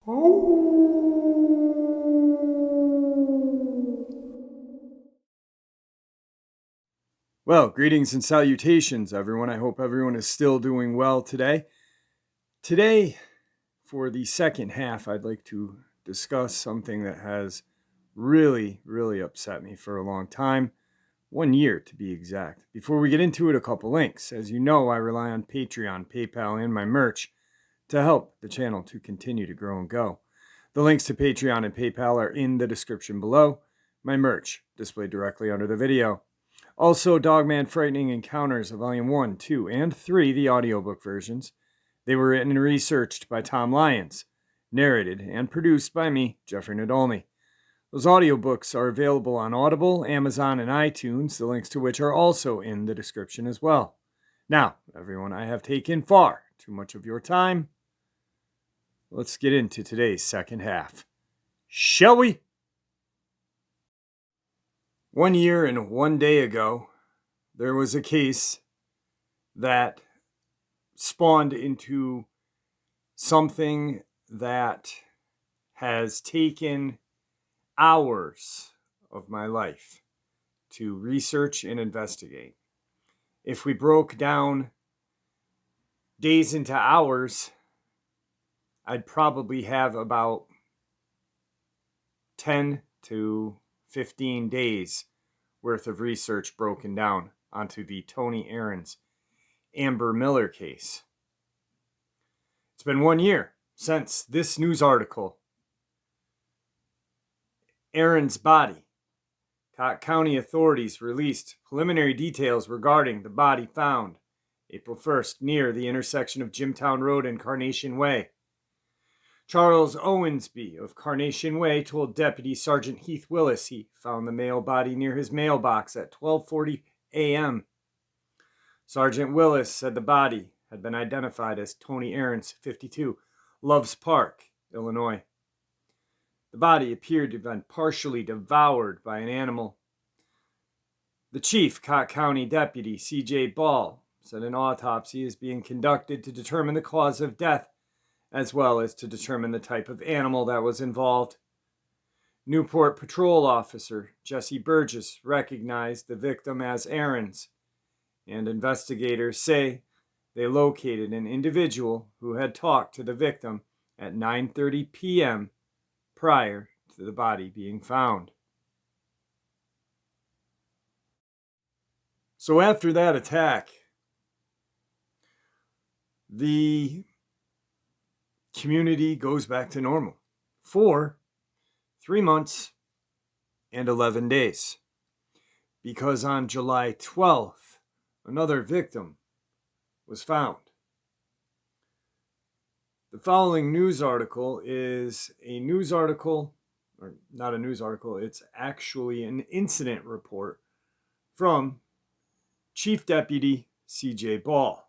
Well, greetings and salutations, everyone. I hope everyone is still doing well today. Today, for the second half, I'd like to discuss something that has really upset me for a long time. 1 year, to be exact. Before we get into it, a couple links. As you know, I rely on Patreon, PayPal, and my merch to help the channel to continue to grow and go. The links to Patreon and PayPal are in the description below. My merch displayed directly under the video. Also, Dogman Frightening Encounters of Volume 1, 2, and 3, the audiobook versions. They were written and researched by Tom Lyons, narrated and produced by me, Jeffrey Nadolny. Those audiobooks are available on Audible, Amazon, and iTunes, the links to which are also in the description as well. Now, everyone, I have taken far too much of your time. Let's get into today's second half. Shall we? 1 year and 1 day ago, there was a case that spawned into something that has taken hours of my life to research and investigate. If we broke down days into hours, I'd probably have about 10 to 15 days worth of research broken down onto the Tony Aarons Amber Miller case. It's been 1 year since this news article. Aaron's body. Cott County authorities released preliminary details regarding the body found April 1st near the intersection of Jimtown Road and Carnation Way. Charles Owensby of Carnation Way told Deputy Sergeant Heath Willis he found the male body near his mailbox at 12:40 a.m. Sergeant Willis said the body had been identified as Tony Aarons, 52, Loves Park, Illinois. The body appeared to have been partially devoured by an animal. The chief, Cott County Deputy C.J. Ball, said an autopsy is being conducted to determine the cause of death, as well as to determine the type of animal that was involved. Newport Patrol Officer Jesse Burgess recognized the victim as Aarons, and investigators say they located an individual who had talked to the victim at 9:30 p.m. prior to the body being found. So after that attack, the community goes back to normal for 3 months and 11 days. Because on July 12th, another victim was found. The following news article is a news article, or not a news article, it's actually an incident report from Chief Deputy C.J. Ball.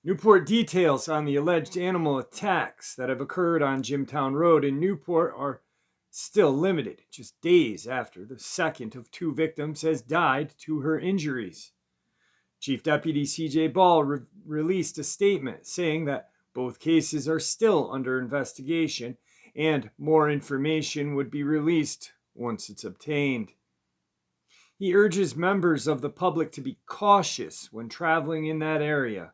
Newport details on the alleged animal attacks that have occurred on Jimtown Road in Newport are still limited, just days after the second of two victims has died to her injuries. Chief Deputy C.J. Ball released a statement saying that both cases are still under investigation and more information would be released once it's obtained. He urges members of the public to be cautious when traveling in that area.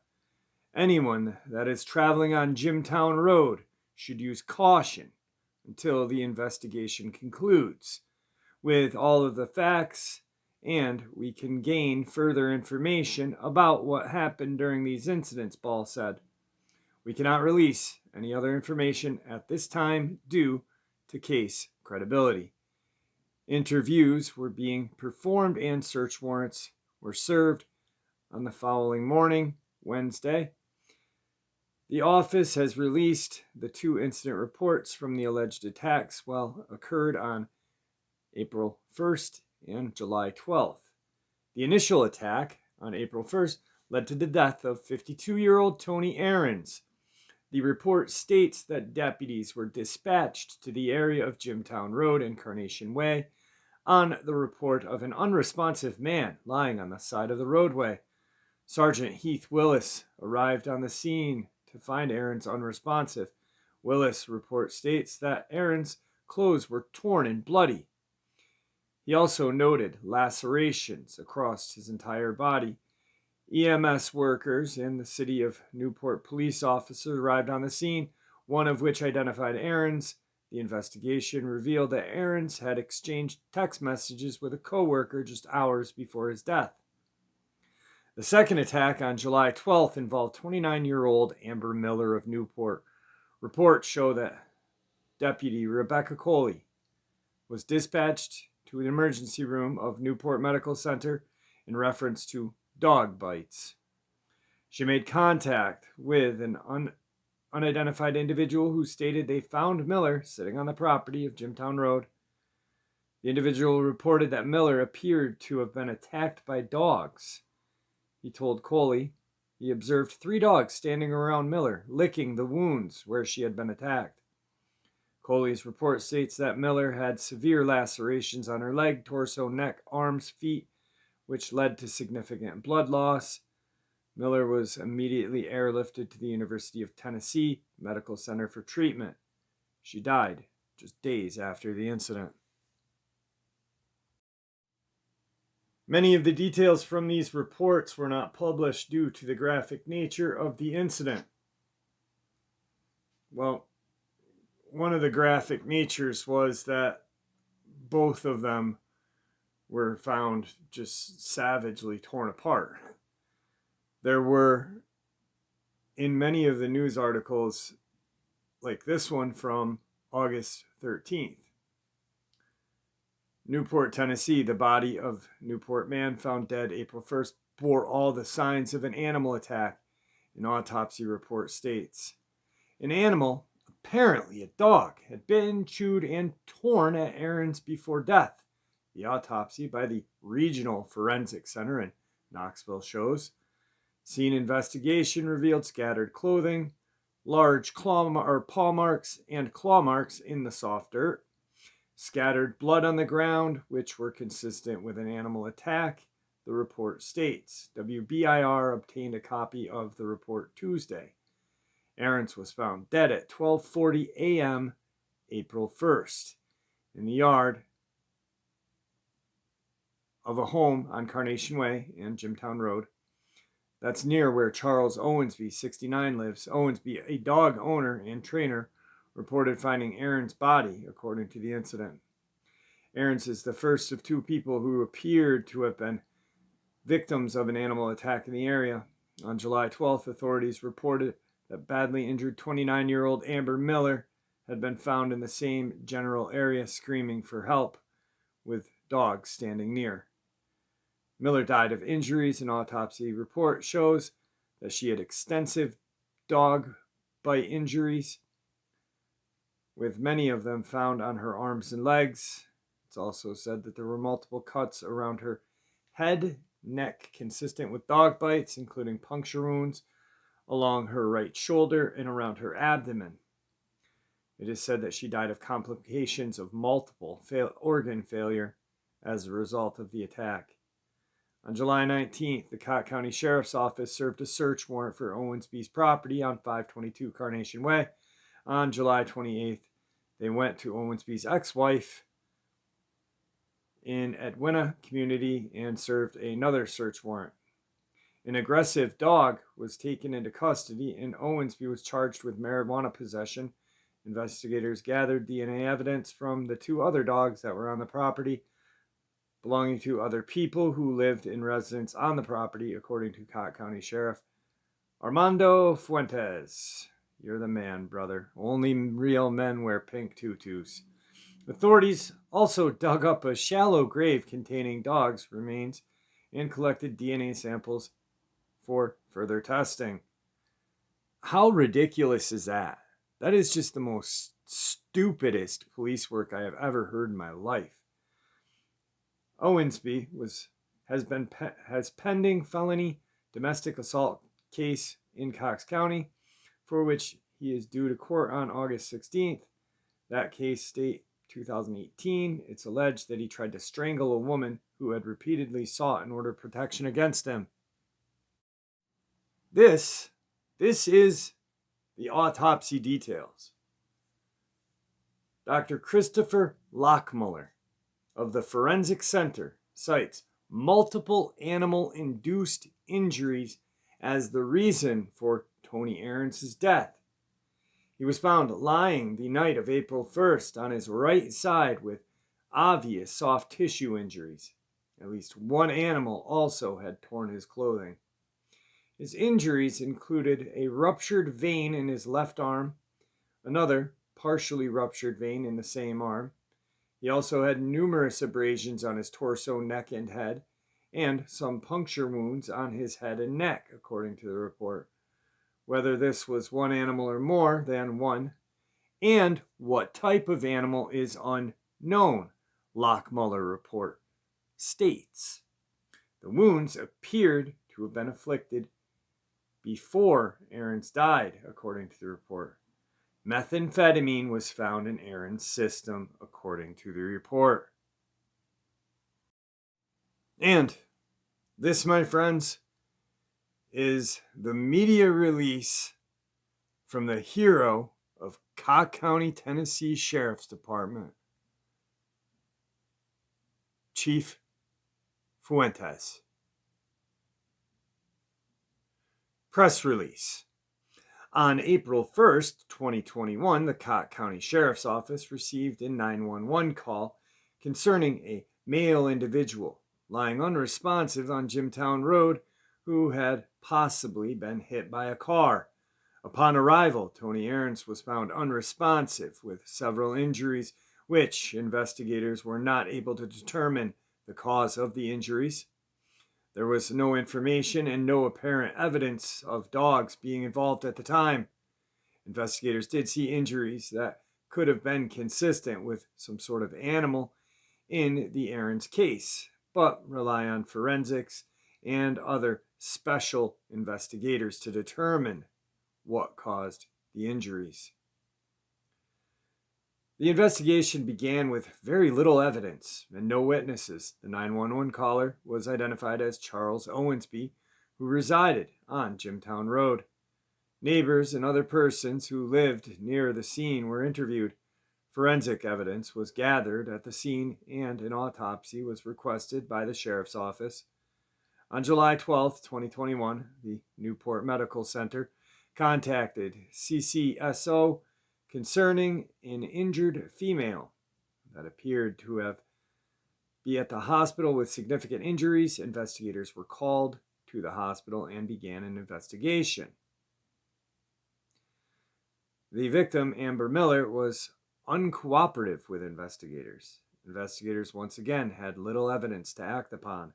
Anyone that is traveling on Jimtown Road should use caution until the investigation concludes with all of the facts, and we can gain further information about what happened during these incidents, Ball said. We cannot release any other information at this time due to case credibility. Interviews were being performed and search warrants were served on the following morning, Wednesday. The office has released the two incident reports from the alleged attacks occurred on April 1st and July 12th. The initial attack on April 1st led to the death of 52-year-old Tony Aarons. The report states that deputies were dispatched to the area of Jimtown Road and Carnation Way on the report of an unresponsive man lying on the side of the roadway. Sergeant Heath Willis arrived on the scene to find Aarons unresponsive, Willis' report states that Aaron's clothes were torn and bloody. He also noted lacerations across his entire body. EMS workers and the City of Newport police officers arrived on the scene, one of which identified Aaron's. The investigation revealed that Aaron's had exchanged text messages with a co-worker just hours before his death. The second attack on July 12th involved 29-year-old Amber Miller of Newport. Reports show that Deputy Rebecca Coley was dispatched to the emergency room of Newport Medical Center in reference to dog bites. She made contact with an unidentified individual who stated they found Miller sitting on the property of Jimtown Road. The individual reported that Miller appeared to have been attacked by dogs. He told Coley he observed 3 dogs standing around Miller, licking the wounds where she had been attacked. Coley's report states that Miller had severe lacerations on her leg, torso, neck, arms, feet, which led to significant blood loss. Miller was immediately airlifted to the University of Tennessee Medical Center for treatment. She died just days after the incident. Many of the details from these reports were not published due to the graphic nature of the incident. Well, one of the graphic natures was that both of them were found just savagely torn apart. There were, in many of the news articles, like this one from August 13th. Newport, Tennessee, the body of Newport man found dead April 1st bore all the signs of an animal attack, an autopsy report states. An animal, apparently a dog, had been chewed and torn at Aaron's before death. The autopsy by the Regional Forensic Center in Knoxville shows. Scene investigation revealed scattered clothing, large paw marks and claw marks in the soft dirt, scattered blood on the ground, which were consistent with an animal attack, the report states. WBIR obtained a copy of the report Tuesday. Aaron's was found dead at 12:40 a.m. April 1st in the yard of a home on Carnation Way and Jimtown Road. That's near where Charles Owensby, 69, lives. Owensby, a dog owner and trainer, reported finding Aaron's body, according to the incident. Aaron's is the first of 2 people who appeared to have been victims of an animal attack in the area. On July 12th, authorities reported that badly injured 29-year-old Amber Miller had been found in the same general area screaming for help, with dogs standing near. Miller died of injuries. An autopsy report shows that she had extensive dog bite injuries, with many of them found on her arms and legs. It's also said that there were multiple cuts around her head, neck, consistent with dog bites, including puncture wounds along her right shoulder and around her abdomen. It is said that she died of complications of multiple organ failure as a result of the attack. On July 19th, the Cott County Sheriff's Office served a search warrant for Owensby's property on 522 Carnation Way. On July 28th, they went to Owensby's ex-wife in Edwina community and served another search warrant. An aggressive dog was taken into custody and Owensby was charged with marijuana possession. Investigators gathered DNA evidence from the 2 other dogs that were on the property, belonging to other people who lived in residence on the property, according to Cott County Sheriff Armando Fuentes. You're the man, brother. Only real men wear pink tutus. Authorities also dug up a shallow grave containing dogs' remains and collected DNA samples for further testing. How ridiculous is that? That is just the most stupidest police work I have ever heard in my life. Owensby has pending felony domestic assault case in Cox County, for which he is due to court on August 16th. That case date 2018. It's alleged that he tried to strangle a woman who had repeatedly sought an order of protection against him. This is the autopsy details. Dr. Christopher Lockmuller of the Forensic Center cites multiple animal-induced injuries as the reason for Tony Aarons' death. He was found lying the night of April 1st on his right side with obvious soft tissue injuries. At least one animal also had torn his clothing. His injuries included a ruptured vein in his left arm, another partially ruptured vein in the same arm. He also had numerous abrasions on his torso, neck, and head, and some puncture wounds on his head and neck, according to the report. Whether this was one animal or more than one, and what type of animal is unknown, Lockmuller report states. The wounds appeared to have been inflicted before Aarons died, according to the report. Methamphetamine was found in Aarons' system, according to the report. And this, my friends, is the media release from the hero of Cobb County, Tennessee Sheriff's Department, Chief Fuentes. Press release. On April 1st, 2021, the Cobb County Sheriff's Office received a 911 call concerning a male individual lying unresponsive on Jimtown Road who had possibly been hit by a car. Upon arrival, Tony Aarons was found unresponsive with several injuries, which investigators were not able to determine the cause of the injuries. There was no information and no apparent evidence of dogs being involved at the time. Investigators did see injuries that could have been consistent with some sort of animal in the Aarons case, but rely on forensics and other special investigators to determine what caused the injuries. The investigation began with very little evidence and no witnesses. The 911 caller was identified as Charles Owensby, who resided on Jimtown Road. Neighbors and other persons who lived near the scene were interviewed. Forensic evidence was gathered at the scene and an autopsy was requested by the Sheriff's Office. On July 12, 2021, the Newport Medical Center contacted CCSO concerning an injured female that appeared to be at the hospital with significant injuries. Investigators were called to the hospital and began an investigation. The victim, Amber Miller, was uncooperative with investigators. Investigators once again had little evidence to act upon,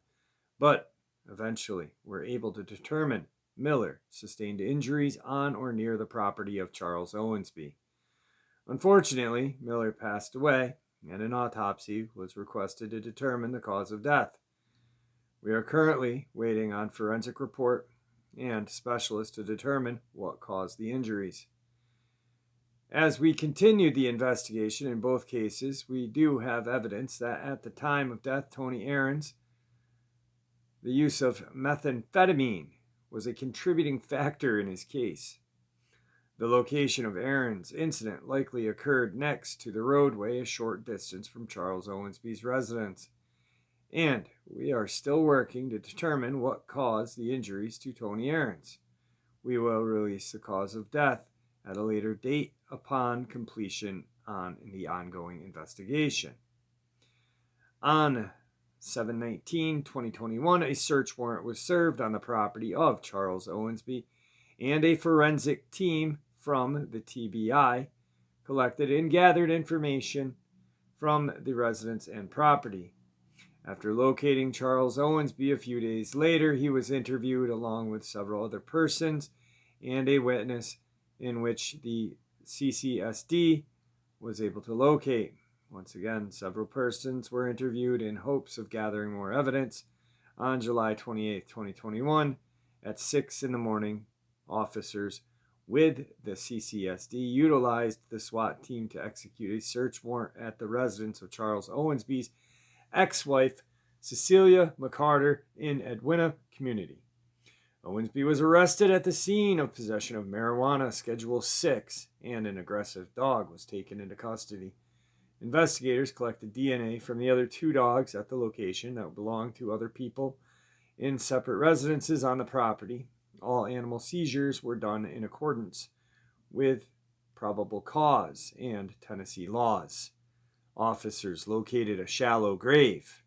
but eventually were able to determine Miller sustained injuries on or near the property of Charles Owensby. Unfortunately, Miller passed away, and an autopsy was requested to determine the cause of death. We are currently waiting on forensic report and specialists to determine what caused the injuries. As we continue the investigation in both cases, we do have evidence that at the time of death, Tony Aarons, the use of methamphetamine was a contributing factor in his case. The location of Aarons' incident likely occurred next to the roadway a short distance from Charles Owensby's residence, and we are still working to determine what caused the injuries to Tony Aarons. We will release the cause of death at a later date upon completion on the ongoing investigation. On 7/19/2021, a search warrant was served on the property of Charles Owensby, and a forensic team from the TBI collected and gathered information from the residence and property. After locating Charles Owensby a few days later, he was interviewed along with several other persons and a witness in which the CCSD was able to locate. Once again, several persons were interviewed in hopes of gathering more evidence. On July 28, 2021, at 6 in the morning, officers with the CCSD utilized the SWAT team to execute a search warrant at the residence of Charles Owensby's ex-wife, Cecilia McCarter, in Edwina community. Owensby was arrested at the scene of possession of marijuana, Schedule 6, and an aggressive dog was taken into custody. Investigators collected DNA from the other 2 dogs at the location that belonged to other people in separate residences on the property. All animal seizures were done in accordance with probable cause and Tennessee laws. Officers located a shallow grave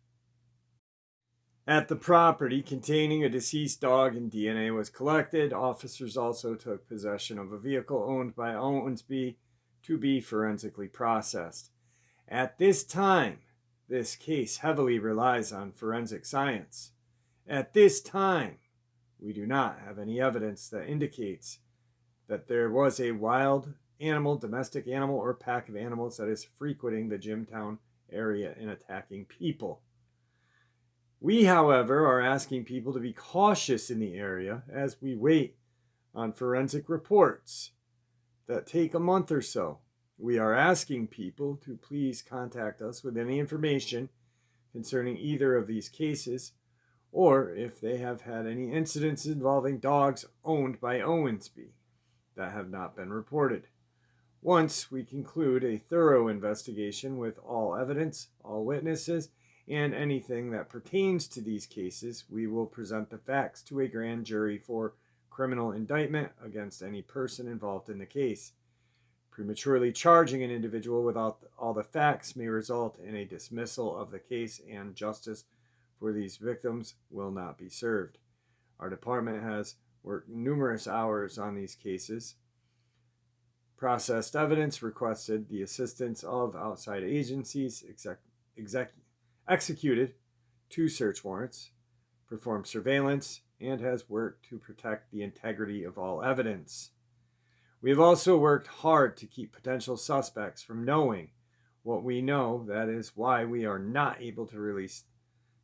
at the property containing a deceased dog, and DNA was collected. Officers also took possession of a vehicle owned by Owensby to be forensically processed. At this time, this case heavily relies on forensic science. At this time, we do not have any evidence that indicates that there was a wild animal, domestic animal, or pack of animals that is frequenting the Jimtown area and attacking people. We, however, are asking people to be cautious in the area as we wait on forensic reports that take a month or so. We are asking people to please contact us with any information concerning either of these cases, or if they have had any incidents involving dogs owned by Owensby that have not been reported. Once we conclude a thorough investigation with all evidence, all witnesses, and anything that pertains to these cases, we will present the facts to a grand jury for criminal indictment against any person involved in the case. Prematurely charging an individual without all the facts may result in a dismissal of the case, and justice for these victims will not be served. Our department has worked numerous hours on these cases, processed evidence, requested the assistance of outside agencies, executed 2 search warrants, performed surveillance, and has worked to protect the integrity of all evidence. We have also worked hard to keep potential suspects from knowing what we know. That is why we are not able to release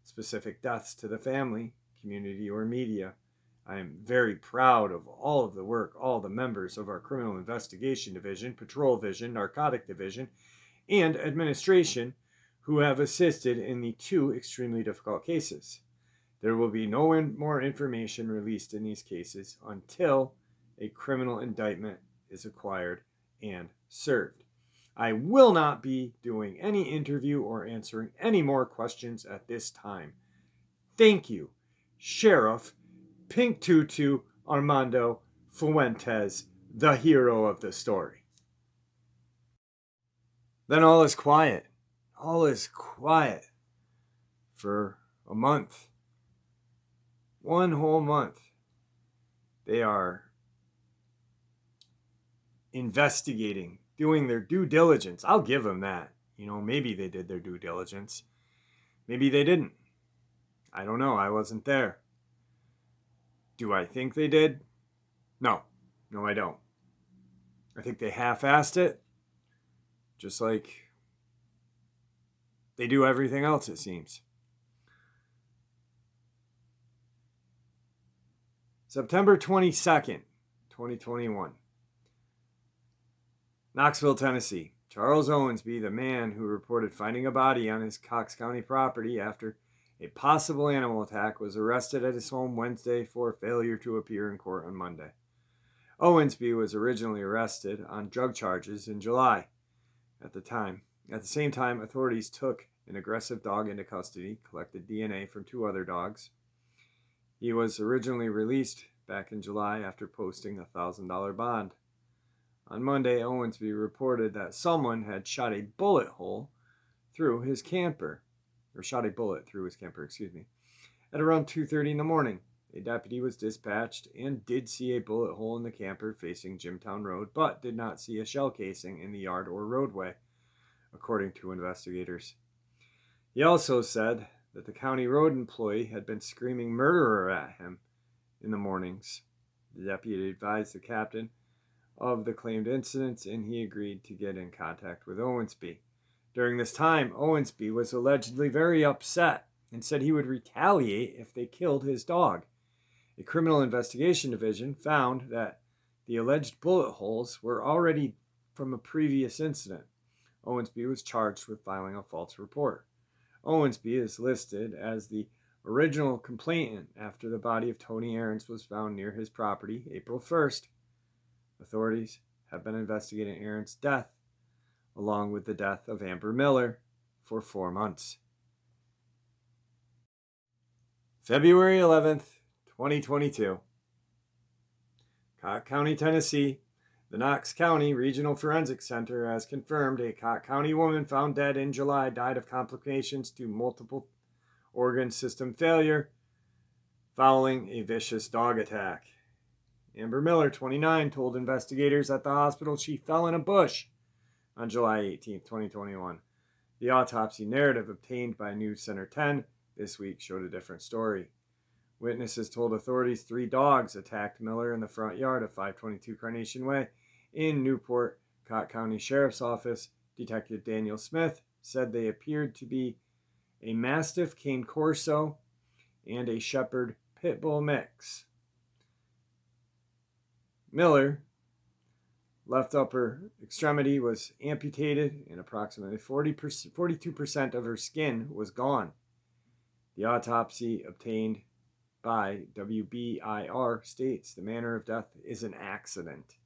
specific deaths to the family, community, or media. I am very proud of all of the work all the members of our Criminal Investigation Division, Patrol Division, Narcotic Division, and Administration who have assisted in the 2 extremely difficult cases. There will be no more information released in these cases until a criminal indictment is acquired and served. I will not be doing any interview or answering any more questions at this time. Thank you, Sheriff Pink Tutu Armando Fuentes, the hero of the story. Then all is quiet. All is quiet for a month. 1 whole month. They are investigating, doing their due diligence. I'll give them that. Maybe they did their due diligence. Maybe they didn't. I don't know. I wasn't there. Do I think they did? No. No, I don't. I think they half-assed it, just like they do everything else, it seems. September 22nd, 2021. Knoxville, Tennessee. Charles Owensby, the man who reported finding a body on his Cox County property after a possible animal attack, was arrested at his home Wednesday for failure to appear in court on Monday. Owensby was originally arrested on drug charges in July. At the same time, authorities took an aggressive dog into custody, collected DNA from 2 other dogs. He was originally released back in July after posting a $1,000 bond. On Monday, Owensby reported that someone had shot a bullet through his camper, at around 2:30 in the morning. A deputy was dispatched and did see a bullet hole in the camper facing Jimtown Road, but did not see a shell casing in the yard or roadway, according to investigators. He also said that the county road employee had been screaming murderer at him in the mornings. The deputy advised the captain of the claimed incidents, and he agreed to get in contact with Owensby. During this time, Owensby was allegedly very upset and said he would retaliate if they killed his dog. A criminal investigation division found that the alleged bullet holes were already from a previous incident. Owensby was charged with filing a false report. Owensby is listed as the original complainant after the body of Tony Aarons was found near his property April 1st. Authorities have been investigating Aaron's death along with the death of Amber Miller, for 4 months. February 11th, 2022. Cott County, Tennessee. The Knox County Regional Forensic Center has confirmed a Cott County woman found dead in July died of complications to multiple organ system failure following a vicious dog attack. Amber Miller, 29, told investigators at the hospital she fell in a bush on July 18, 2021. The autopsy narrative obtained by News Center 10 this week showed a different story. Witnesses told authorities 3 dogs attacked Miller in the front yard of 522 Carnation Way in Newport. Cott County Sheriff's Office Detective Daniel Smith said they appeared to be a Mastiff Cane Corso and a Shepherd Pit Bull mix. Miller left upper extremity was amputated and approximately 42% of her skin was gone. The autopsy obtained by WBIR states the manner of death is an accident.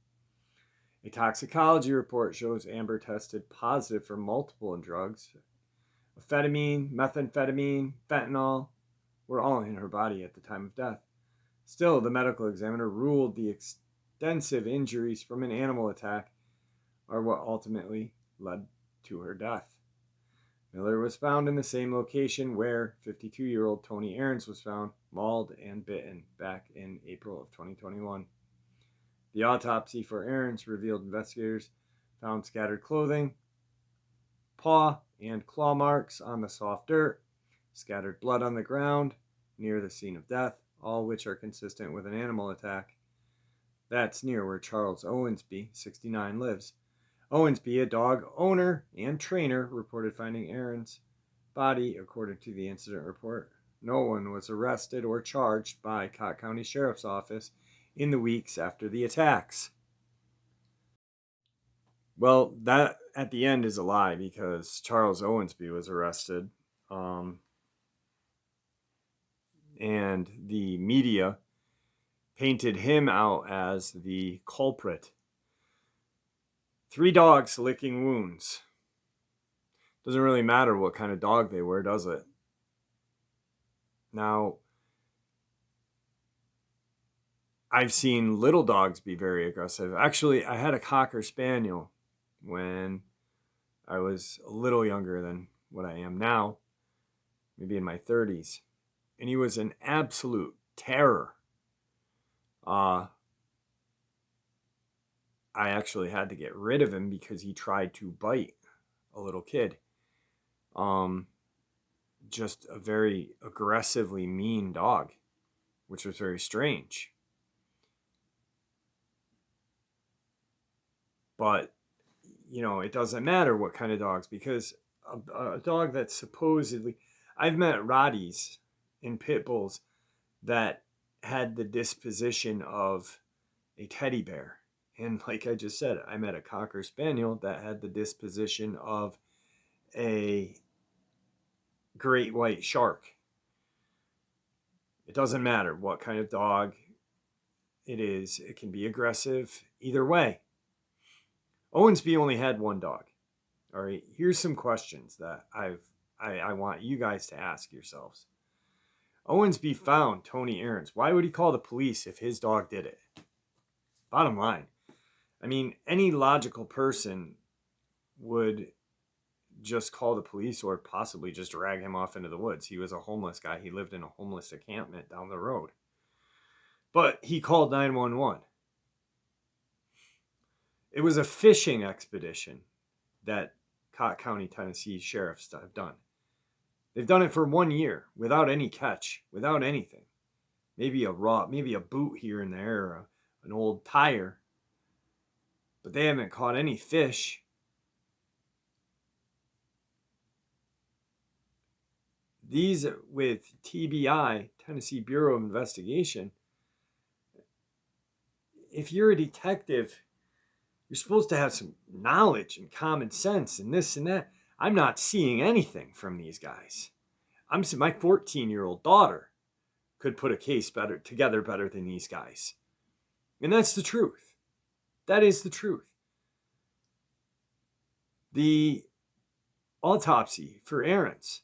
A toxicology report shows Amber tested positive for multiple drugs. Amphetamine, methamphetamine, fentanyl were all in her body at the time of death. Still, the medical examiner ruled the extensive injuries from an animal attack are what ultimately led to her death. Miller was found in the same location where 52-year-old Tony Aarons was found, mauled and bitten, back in April of 2021. The autopsy for Aarons revealed investigators found scattered clothing, paw and claw marks on the soft dirt, scattered blood on the ground near the scene of death, all which are consistent with an animal attack. That's near where Charles Owensby, 69, lives. Owensby, a dog owner and trainer, reported finding Aaron's body, according to the incident report. No one was arrested or charged by Cott County Sheriff's Office in the weeks after the attacks. Well, that at the end is a lie because Charles Owensby was arrested. And the media painted him out as the culprit. 3 dogs licking wounds. Doesn't really matter what kind of dog they were, does it? Now, I've seen little dogs be very aggressive. Actually, I had a Cocker Spaniel when I was a little younger than what I am now, maybe in my 30s. And he was an absolute terror. I actually had to get rid of him because he tried to bite a little kid. Just a very aggressively mean dog, which was very strange. But, it doesn't matter what kind of dogs, because a dog that supposedly... I've met Rotties and Pit Bulls that had the disposition of a teddy bear. And like I just said, I met a Cocker Spaniel that had the disposition of a great white shark. It doesn't matter what kind of dog it is. It can be aggressive either way. Owensby only had 1 dog. All right, here's some questions that I want you guys to ask yourselves. Owensby found Tony Aarons. Why would he call the police if his dog did it? Bottom line. I mean, any logical person would just call the police or possibly just drag him off into the woods. He was a homeless guy. He lived in a homeless encampment down the road. But he called 911. It was a fishing expedition that Cott County, Tennessee sheriffs have done. They've done it for 1 year without any catch, without anything. Maybe a boot here and there, or an old tire. But they haven't caught any fish. These with TBI, Tennessee Bureau of Investigation, if you're a detective, you're supposed to have some knowledge and common sense and this and that. I'm not seeing anything from these guys. My 14-year-old daughter could put a case together better than these guys. And that's the truth. That is the truth. The autopsy for Ahrens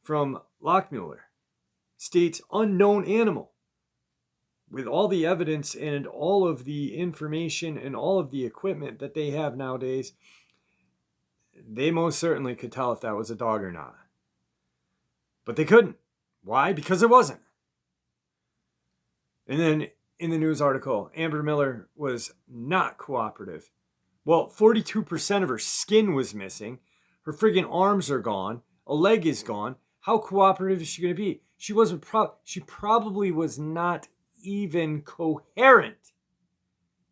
from Lockmuller states unknown animal. With all the evidence and all of the information and all of the equipment that they have nowadays, they most certainly could tell if that was a dog or not. But they couldn't. Why? Because it wasn't. And then in the news article, Amber Miller was not cooperative. Well, 42% of her skin was missing. Her friggin' arms are gone. A leg is gone. How cooperative is she going to be? She probably was not even coherent.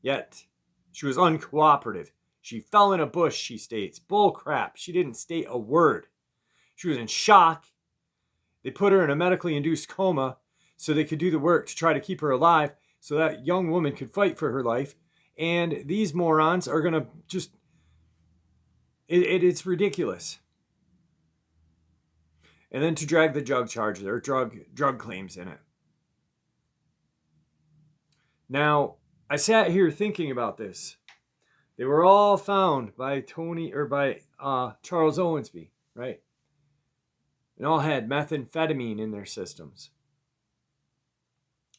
Yet, she was uncooperative. She fell in a bush, she states. Bull crap. She didn't state a word. She was in shock. They put her in a medically induced coma so they could do the work to try to keep her alive so that young woman could fight for her life. And these morons are going to just... It's ridiculous. And then to drag the drug charge, there are drug claims in it. Now, I sat here thinking about this. They were all found by Charles Owensby, right? And all had methamphetamine in their systems.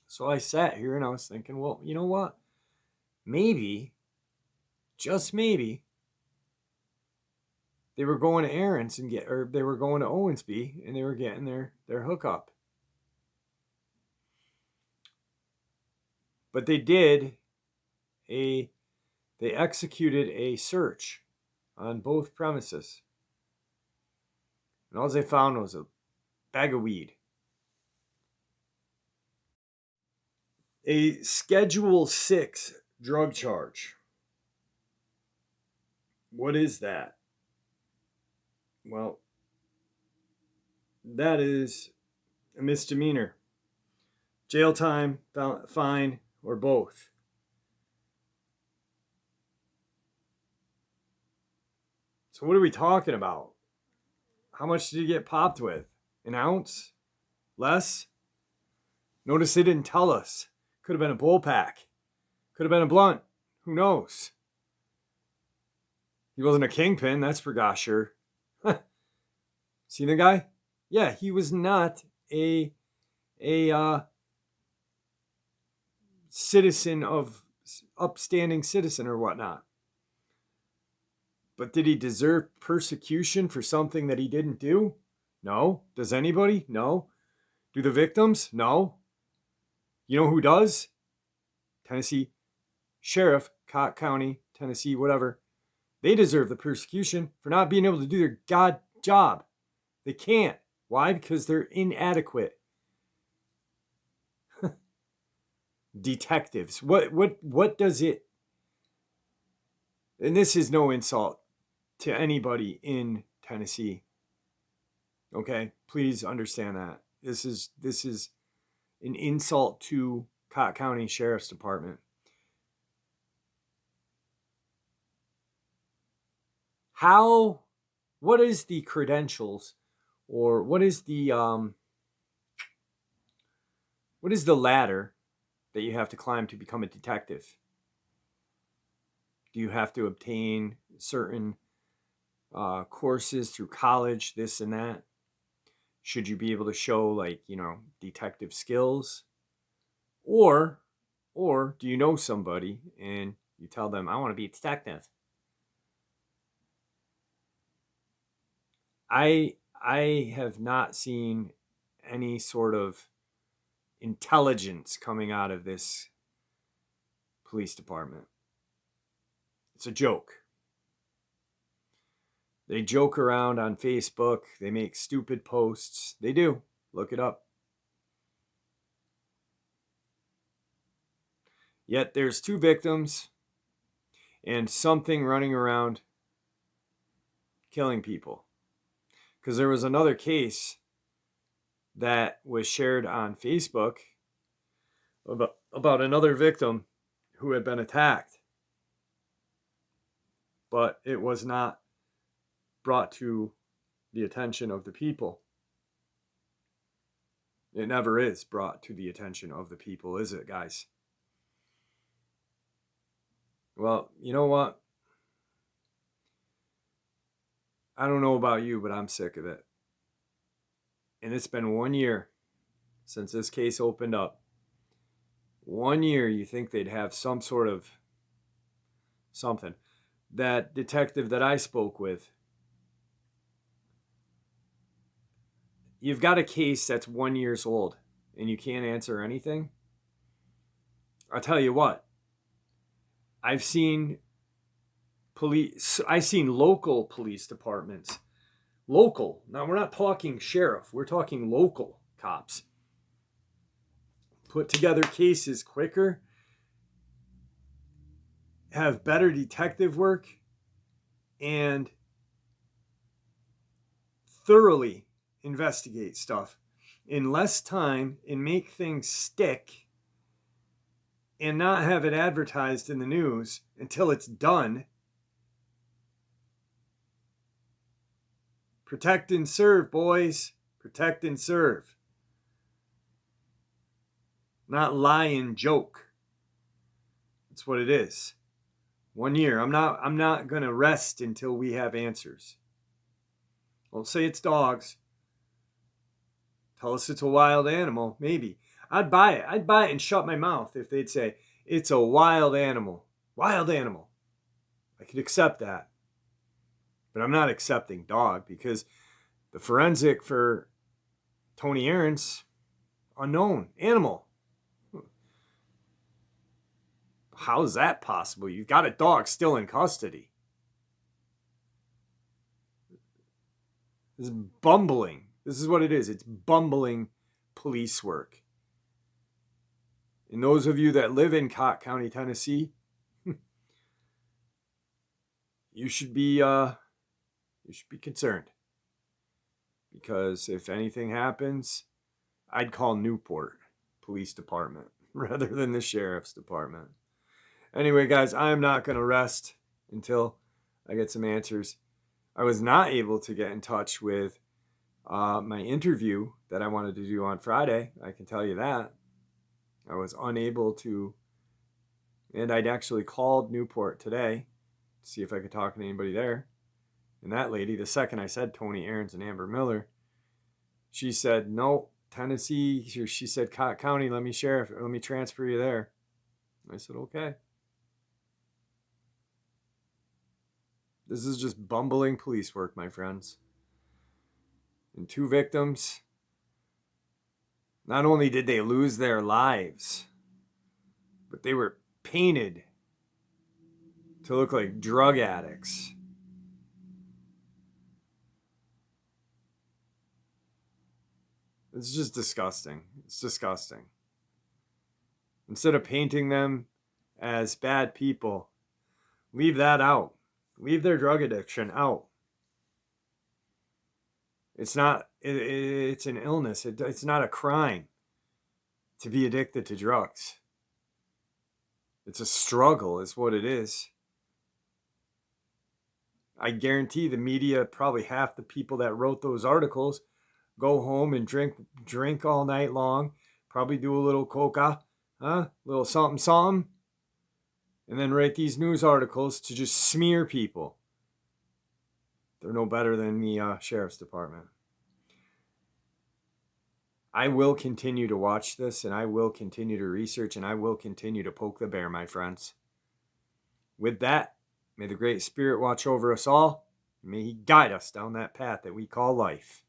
So I sat here and I was thinking, well, you know what? Maybe, just maybe, they were going to Ahrens they were going to Owensby and they were getting their hookup. But they executed a search on both premises. And all they found was a bag of weed. A Schedule 6 drug charge. What is that? Well, that is a misdemeanor. Jail time, fine, or both. So what are we talking about? How much did he get popped with? An ounce? Less? Notice they didn't tell us. Could have been a bull pack. Could have been a blunt. Who knows? He wasn't a kingpin, that's for gosh sure. See the guy? Yeah, he was not a citizen of upstanding citizen or whatnot. But did he deserve persecution for something that he didn't do? No. Does anybody? No. Do the victims? No. You know who does? Tennessee Sheriff, Cott County, Tennessee, whatever. They deserve the persecution for not being able to do their god job. They can't. Why? Because they're inadequate. Detectives. What does it... And this is no insult to anybody in Tennessee. Okay? Please understand that. This is an insult to Cott County Sheriff's Department. What is the credentials, or what is the ladder that you have to climb to become a detective? Do you have to obtain certain courses through college, this and that? Should you be able to show, detective skills? Or do you know somebody and you tell them, I want to be a detective? I have not seen any sort of intelligence coming out of this police department. It's a joke. They joke around on Facebook. They make stupid posts. They do. Look it up. Yet there's 2 victims and something running around killing people. Because there was another case that was shared on Facebook about another victim who had been attacked. But it was not brought to the attention of the people. It never is brought to the attention of the people, is it, guys? Well, you know what? I don't know about you, but I'm sick of it. And it's been 1 year since this case opened up. 1 year, you think they'd have some sort of something. That detective that I spoke with, you've got a case that's 1 year old and you can't answer anything. I'll tell you what, I've seen local police departments. Local. Now, we're not talking sheriff, we're talking local cops. Put together cases quicker, have better detective work, and thoroughly investigate stuff in less time and make things stick and not have it advertised in the news until it's done. Protect and serve, boys. Protect and serve. Not lie and joke. That's what it is. 1 year. I'm not gonna rest until we have answers. Don't say it's dogs. Tell us it's a wild animal. Maybe. I'd buy it. I'd buy it and shut my mouth if they'd say it's a wild animal. Wild animal. I could accept that. But I'm not accepting dog because the forensic for Tony Aaron's unknown animal. How is that possible? You've got a dog still in custody. This is bumbling. This is what it is. It's bumbling police work. And those of you that live in Cott County, Tennessee, you should be concerned. Because if anything happens, I'd call Newport Police Department rather than the Sheriff's Department. Anyway, guys, I am not going to rest until I get some answers. I was not able to get in touch with my interview that I wanted to do on Friday. I can tell you that. I was unable to, and I'd actually called Newport today to see if I could talk to anybody there. And that lady, the second I said Tony Aarons and Amber Miller, she said, no, Tennessee. She said, Cott County, let me transfer you there. I said, okay. This is just bumbling police work, my friends. And 2 victims, not only did they lose their lives, but they were painted to look like drug addicts. It's just disgusting. It's disgusting. Instead of painting them as bad people, leave that out. Leave their drug addiction out. It's an illness. It's not a crime to be addicted to drugs. It's a struggle is what it is. I guarantee the media, probably half the people that wrote those articles, go home and drink all night long, probably do a little coca, a little something, and then write these news articles to just smear people. They're no better than the Sheriff's Department. I will continue to watch this, and I will continue to research, and I will continue to poke the bear, my friends. With that, may the Great Spirit watch over us all, and may He guide us down that path that we call life.